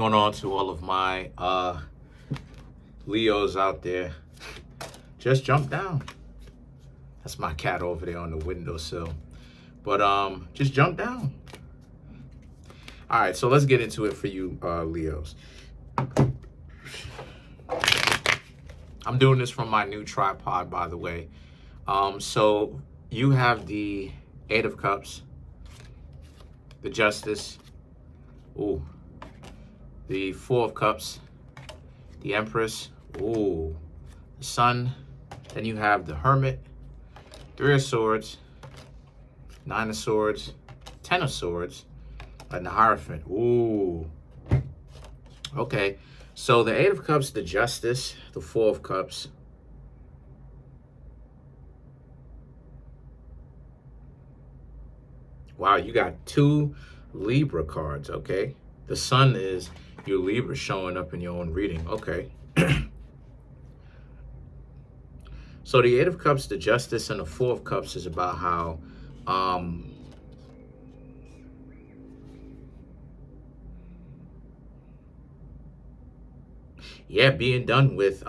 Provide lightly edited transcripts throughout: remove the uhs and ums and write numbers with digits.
Going on to all of my Leos out there, just jump down. That's my cat over there on the windowsill. But just jump down. All right, so let's get into it for you Leos. I'm doing this from my new tripod, by the way. So you have the Eight of Cups, the Justice, ooh, the Four of Cups, the Empress, ooh, the Sun. Then you have the Hermit, Three of Swords, Nine of Swords, Ten of Swords, and the Hierophant. Ooh. Okay, so the Eight of Cups, the Justice, the Four of Cups. Wow, you got two Libra cards, okay? The Sun is your Libra showing up in your own reading, okay? So the Eight of Cups, the Justice, and the Four of Cups is about how being done with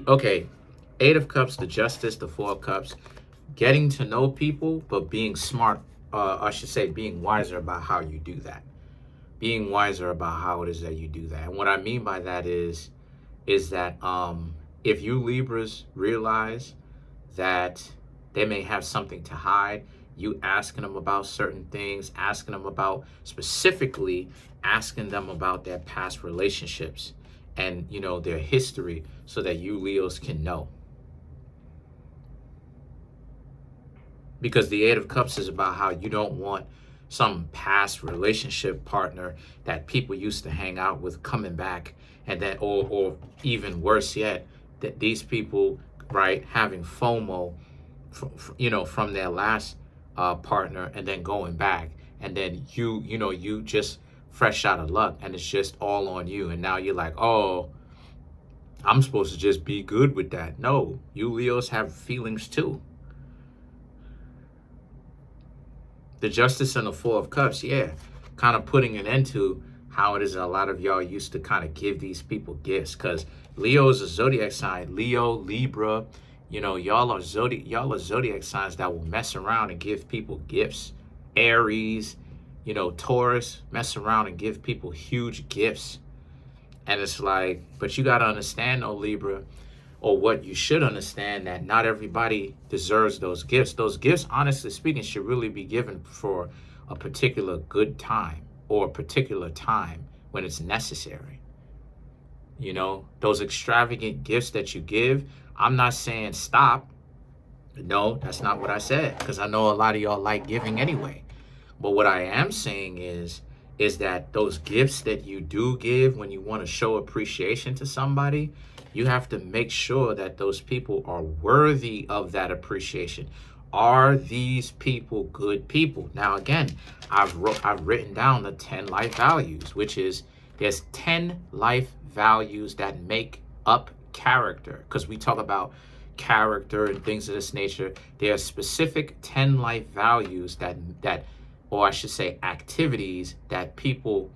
okay, Eight of Cups, the Justice, the Four of Cups, getting to know people, but being smart, I should say being wiser about how you do that. Being wiser about how it is that you do that. And what I mean by that is that if you Libras realize that they may have something to hide, you asking them about certain things, asking them about, specifically asking them about their past relationships and, you know, their history, so that you Leos can know. Because the Eight of Cups is about how you don't want some past relationship partner that people used to hang out with coming back, and that, or even worse yet, that these people, right, having FOMO, from their last partner, and then going back, and then you just fresh out of luck, and it's just all on you, and now you're like, oh, I'm supposed to just be good with that. No, you Leos have feelings too. The Justice and the Four of Cups, kind of putting an end to how it is a lot of y'all used to kind of give these people gifts, because Leo is a zodiac sign. Leo, Libra, y'all are zodiac signs that will mess around and give people gifts. Aries, Taurus, mess around and give people huge gifts. And it's like, but you got to understand, though, Libra, or what you should understand, that not everybody deserves those gifts. Those gifts, honestly speaking, should really be given for a particular good time, or a particular time when it's necessary. Those extravagant gifts that you give, I'm not saying stop. No, that's not what I said, because I know a lot of y'all like giving anyway. But what I am saying is that those gifts that you do give when you want to show appreciation to somebody, you have to make sure that those people are worthy of that appreciation. Are these people good people? Now, again, I've written down the 10 life values, which is, there's 10 life values that make up character. Because we talk about character and things of this nature. There are specific 10 life values that, or I should say activities that people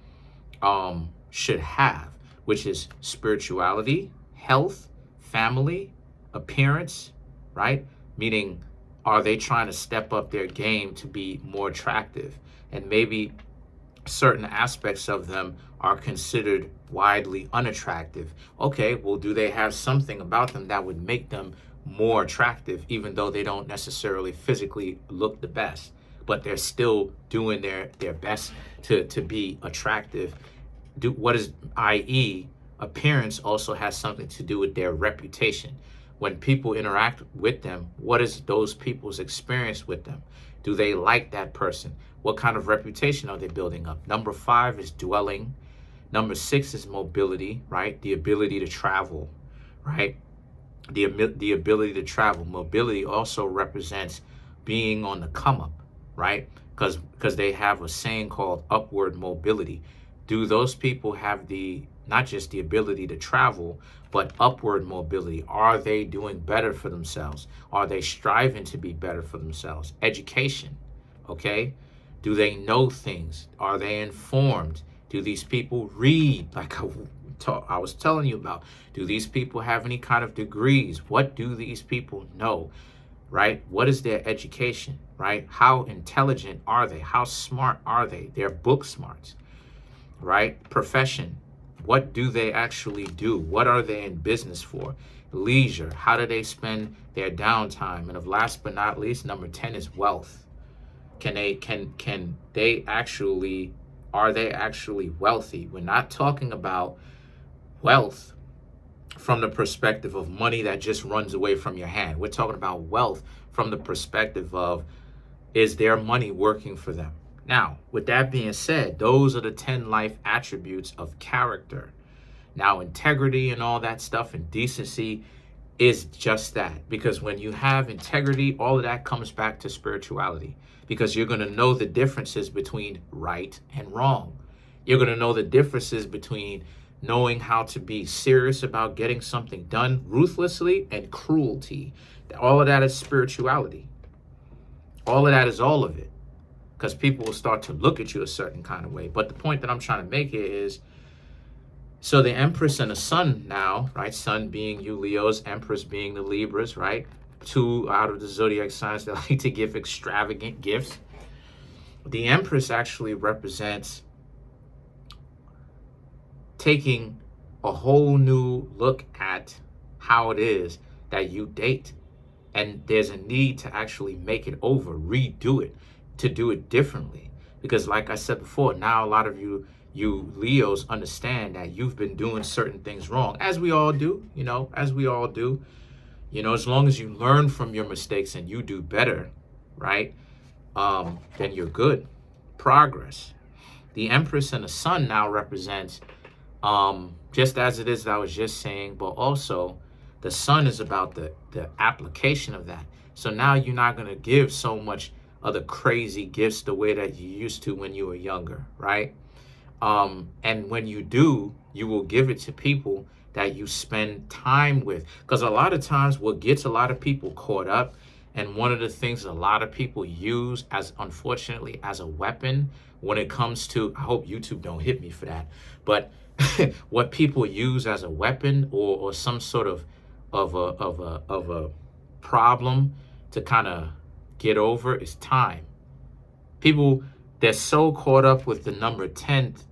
should have, which is spirituality, health, family, appearance, right? Meaning, are they trying to step up their game to be more attractive? And maybe certain aspects of them are considered widely unattractive. Okay, well, do they have something about them that would make them more attractive, even though they don't necessarily physically look the best, but they're still doing their best to be attractive? I.e., appearance also has something to do with their reputation. When people interact with them, what is those people's experience with them? Do they like that person? What kind of reputation are they building up? Number 5 is dwelling. Number 6 is mobility, right? The ability to travel, right? The ability to travel. Mobility also represents being on the come up, right? Because they have a saying called upward mobility. Do those people have not just the ability to travel, but upward mobility? Are they doing better for themselves? Are they striving to be better for themselves? Education, Okay? Do they know things? Are they informed? Do these people read? Like I was telling you about. Do these people have any kind of degrees? What do these people know? Right? What is their education? Right? How intelligent are they? How smart are they? They're book smarts. Right? Profession. What do they actually do? What are they in business for? Leisure. How do they spend their downtime? And of last but not least, number 10 is wealth. Can they actually, are they actually wealthy? We're not talking about wealth from the perspective of money that just runs away from your hand. We're talking about wealth from the perspective of, is their money working for them? Now, with that being said, those are the 10 life attributes of character. Now, integrity and all that stuff and decency is just that. Because when you have integrity, all of that comes back to spirituality. Because you're going to know the differences between right and wrong. You're going to know the differences between knowing how to be serious about getting something done ruthlessly and cruelty. All of that is spirituality. All of that is all of it. Because people will start to look at you a certain kind of way. But the point that I'm trying to make here is, so the Empress and the Sun now, right? Sun being you Leos, Empress being the Libras, right? 2 out of the zodiac signs that like to give extravagant gifts. The Empress actually represents taking a whole new look at how it is that you date. And there's a need to actually make it over, redo it, to do it differently. Because like I said before, now a lot of you Leos understand that you've been doing certain things wrong, as we all do, as we all do. As long as you learn from your mistakes and you do better, right, then you're good. Progress. The Empress and the Sun now represents, just as it is that I was just saying, but also the Sun is about the application of that. So now you're not going to give so much of the crazy gifts the way that you used to when you were younger, right? And when you do, you will give it to people that you spend time with. Because a lot of times what gets a lot of people caught up, and one of the things a lot of people use as, unfortunately, as a weapon when it comes to, I hope YouTube don't hit me for that, but what people use as a weapon or some sort of a problem to kind of get over is time. People, they're so caught up with the number 10th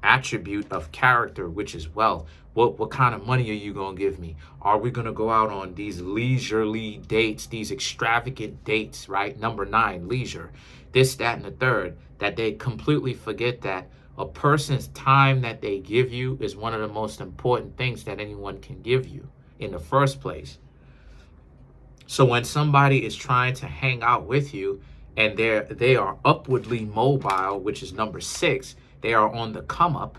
attribute of character, which is wealth. What kind of money are you going to give me? Are we going to go out on these leisurely dates, these extravagant dates, right? Number 9, leisure. This, that, and the third, that they completely forget that a person's time that they give you is one of the most important things that anyone can give you in the first place. So when somebody is trying to hang out with you and they are upwardly mobile, which is number 6, they are on the come up.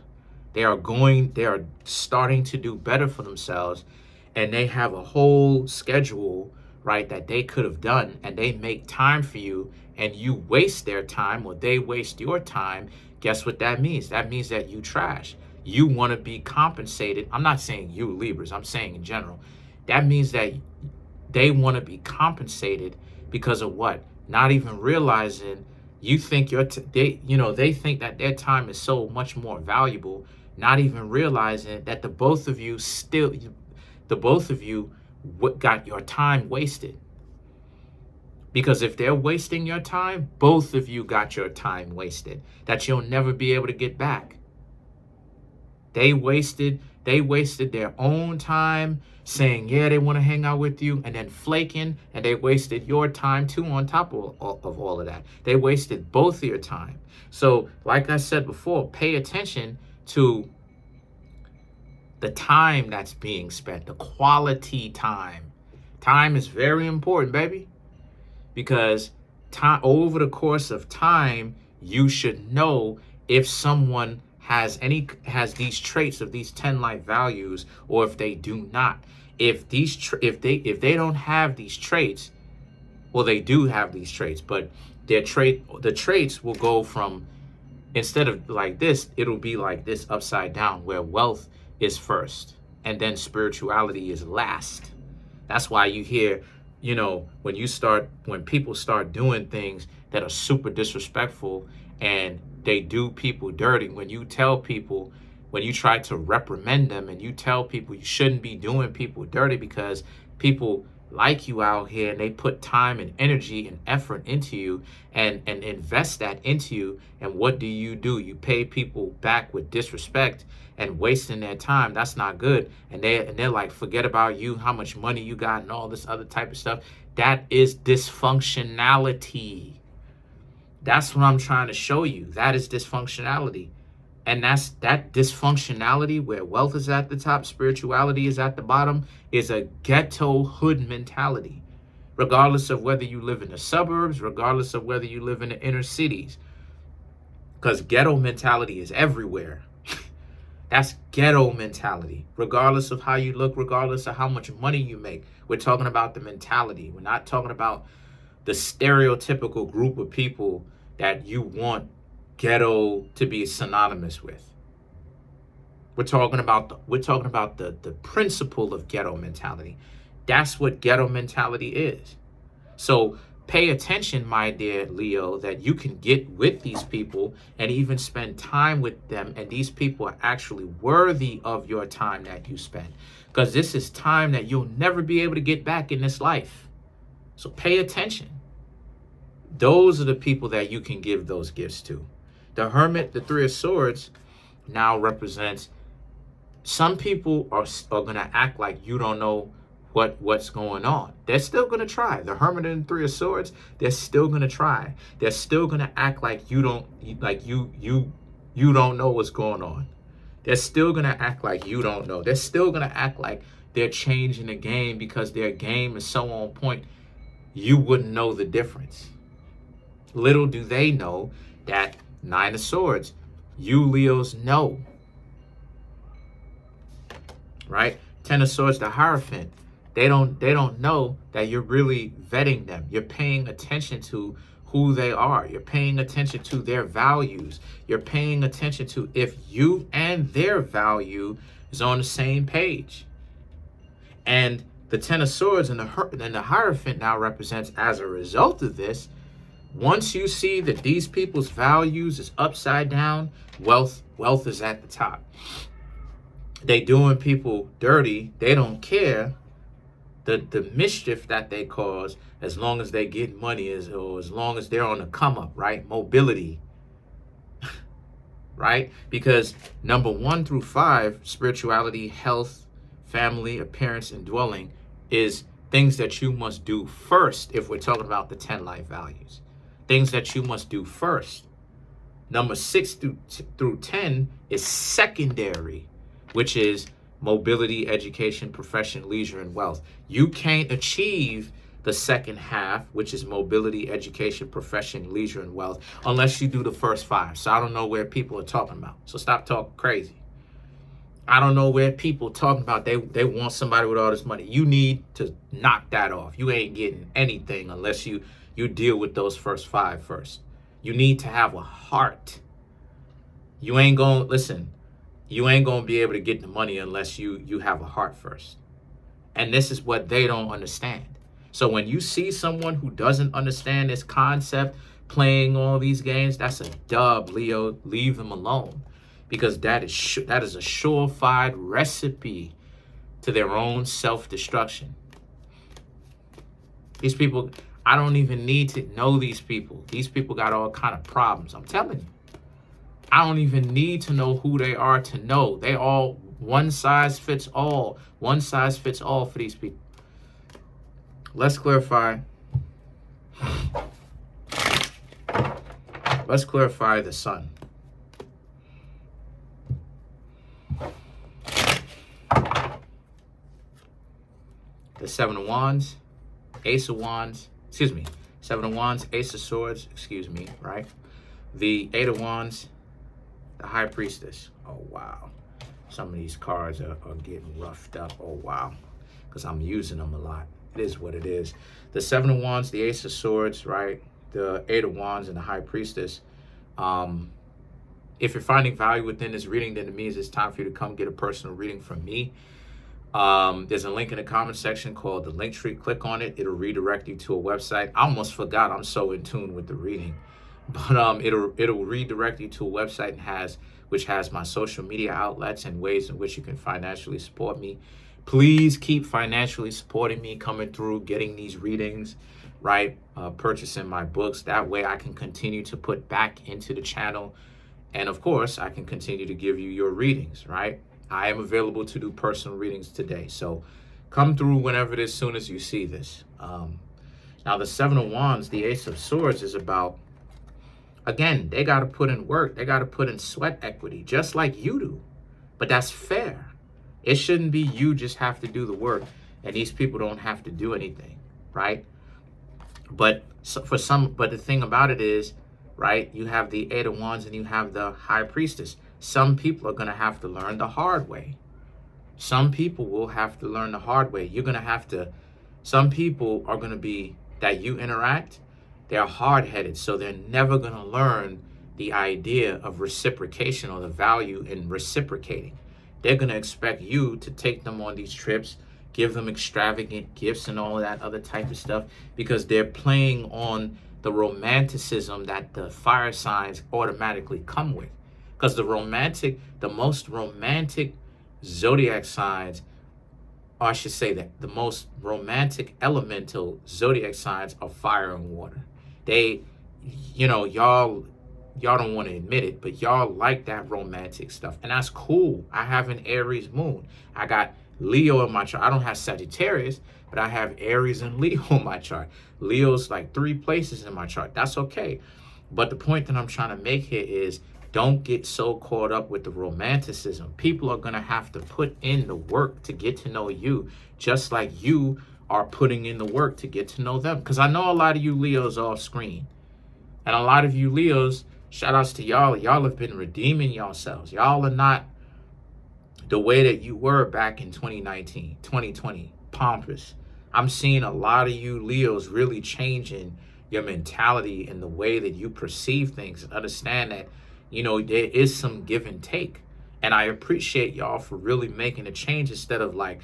They are starting to do better for themselves, and they have a whole schedule, right, that they could have done, and they make time for you, and you waste their time or they waste your time. Guess what that means? That means that you trash. You want to be compensated. I'm not saying you Libras, I'm saying in general. That means that they want to be compensated because of what? Not even realizing you think they think that their time is so much more valuable, not even realizing that the both of you got your time wasted. Because if they're wasting your time, both of you got your time wasted that you'll never be able to get back. They wasted their own time saying, yeah, they want to hang out with you, and then flaking, and they wasted your time too on top of all of that. They wasted both of your time. So like I said before, pay attention to the time that's being spent, the quality time. Time is very important, baby, because time, over the course of time, you should know if someone has these traits of these 10 life values, or if they do not. If they don't have these traits, well, they do have these traits, but the traits will go from, instead of like this, it'll be like this upside down, where wealth is first and then spirituality is last. That's why you hear, you know, when people start doing things that are super disrespectful and they do people dirty, when you try to reprimand them and you tell people you shouldn't be doing people dirty because people like you out here and they put time and energy and effort into you and invest that into you, and what do? You pay people back with disrespect and wasting their time. That's not good. And they're like, forget about you, how much money you got and all this other type of stuff. That is dysfunctionality. That's what I'm trying to show you. That is dysfunctionality. And that dysfunctionality where wealth is at the top, spirituality is at the bottom, is a ghetto hood mentality. Regardless of whether you live in the suburbs, regardless of whether you live in the inner cities. Because ghetto mentality is everywhere. That's ghetto mentality. Regardless of how you look, regardless of how much money you make. We're talking about the mentality. We're not talking about the stereotypical group of people that you want ghetto to be synonymous with. We're talking about the principle of ghetto mentality. That's what ghetto mentality is. So pay attention, my dear Leo, that you can get with these people and even spend time with them, and these people are actually worthy of your time that you spend, because this is time that you'll never be able to get back in this life. So pay attention. Those are the people that you can give those gifts to. The Hermit, the Three of Swords, now represents some people are going to act like you don't know what's going on. They're still going to try. The Hermit and the Three of Swords, they're still going to try. They're still going to act like you don't know what's going on. They're still going to act like you don't know. They're still going to act like they're changing the game because their game is so on point you wouldn't know the difference. Little do they know that Nine of Swords, you Leos know. Right? Ten of Swords, the Hierophant. They don't know that you're really vetting them. You're paying attention to who they are. You're paying attention to their values. You're paying attention to if you and their value is on the same page. And the Ten of Swords and the Hierophant now represents, as a result of this, once you see that these people's values is upside down, wealth is at the top. They doing people dirty. They don't care the mischief that they cause, as long as they get money, or as long as they're on the come up, right? Mobility, right? Because number 1 through 5, spirituality, health, family, appearance, and dwelling, is things that you must do first. If we're talking about the 10 life values, things that you must do first. Number 6 through 10 is secondary, which is mobility, education, profession, leisure, and wealth. You can't achieve the second half, which is mobility, education, profession, leisure, and wealth, unless you do the first 5. So I don't know where people are talking about. So stop talking crazy. I don't know where people talking about they want somebody with all this money. You need to knock that off. You ain't getting anything unless you deal with those first 5 first. You need to have a heart. You ain't going to be able to get the money unless you have a heart first. And this is what they don't understand. So when you see someone who doesn't understand this concept playing all these games, that's a dub, Leo. Leave them alone, because that is a surefire recipe to their own self-destruction. These people, I don't even need to know these people. These people got all kind of problems. I'm telling you. I don't even need to know who they are to know. They all one size fits all. One size fits all for these people. Let's clarify. Let's clarify the sun. The Seven of Wands, Ace of Wands, Seven of Wands, Ace of Swords, right? The Eight of Wands, the High Priestess. Oh, wow. Some of these cards are getting roughed up. Oh, wow. Because I'm using them a lot. It is what it is. The Seven of Wands, the Ace of Swords, right? The Eight of Wands and the High Priestess. If you're finding value within this reading, then it means it's time for you to come get a personal reading from me. There's a link in the comment section called the link tree. Click on it. It'll redirect you to a website. I almost forgot. I'm so in tune with the reading, but it'll redirect you to a website which has my social media outlets and ways in which you can financially support me. Please keep financially supporting me, coming through, getting these readings, right? Purchasing my books. That way I can continue to put back into the channel. And of course, I can continue to give you your readings, right? I am available to do personal readings today. So come through whenever it is, soon as you see this. Now, the Seven of Wands, the Ace of Swords is about, again, they got to put in work. They got to put in sweat equity, just like you do. But that's fair. It shouldn't be you just have to do the work and these people don't have to do anything, right? But but the thing about it is, right, you have the Eight of Wands and you have the High Priestess. Some people are going to have to learn the hard way. Some people will have to learn the hard way. You're going to have to, some people are going to be, that you interact, they're hard-headed, so they're never going to learn the idea of reciprocation or the value in reciprocating. They're going to expect you to take them on these trips, give them extravagant gifts and all of that other type of stuff, because they're playing on the romanticism that the fire signs automatically come with. Because the most romantic zodiac signs, or I should say that the most romantic elemental zodiac signs are fire and water. They, y'all don't want to admit it, but y'all like that romantic stuff. And that's cool. I have an Aries moon. I got Leo in my chart. I don't have Sagittarius, but I have Aries and Leo in my chart. Leo's like 3 places in my chart. That's okay. But the point that I'm trying to make here is, don't get so caught up with the romanticism. People are going to have to put in the work to get to know you, just like you are putting in the work to get to know them. Because I know a lot of you Leos off screen. And a lot of you Leos, shout outs to y'all. Y'all have been redeeming yourselves. Y'all are not the way that you were back in 2019, 2020, pompous. I'm seeing a lot of you Leos really changing your mentality and the way that you perceive things, and understand that, there is some give and take. And I appreciate y'all for really making a change, instead of like,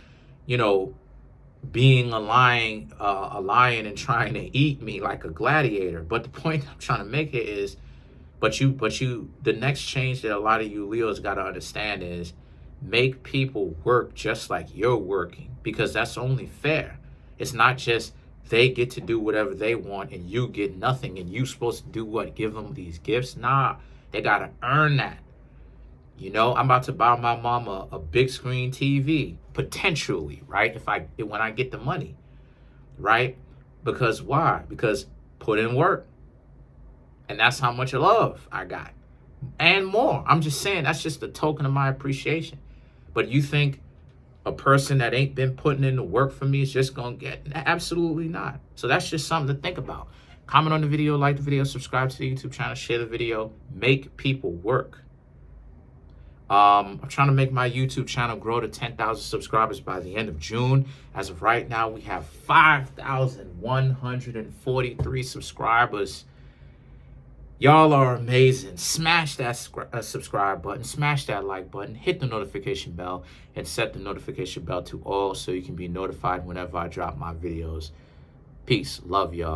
being a lion and trying to eat me like a gladiator. But the point I'm trying to make here is, the next change that a lot of you Leos got to understand is, make people work just like you're working, because that's only fair. It's not just they get to do whatever they want and you get nothing, and you supposed to do what? Give them these gifts? Nah, they got to earn that. I'm about to buy my mama a big screen TV, potentially, right? When I get the money, right? Because why? Because put in work. And that's how much love I got. And more. I'm just saying, that's just a token of my appreciation. But you think a person that ain't been putting in the work for me is just going to get? Absolutely not. So that's just something to think about. Comment on the video, like the video, subscribe to the YouTube channel, share the video. Make people work. I'm trying to make my YouTube channel grow to 10,000 subscribers by the end of June. As of right now, we have 5,143 subscribers. Y'all are amazing. Smash that subscribe button, smash that like button, hit the notification bell, and set the notification bell to all so you can be notified whenever I drop my videos. Peace. Love y'all.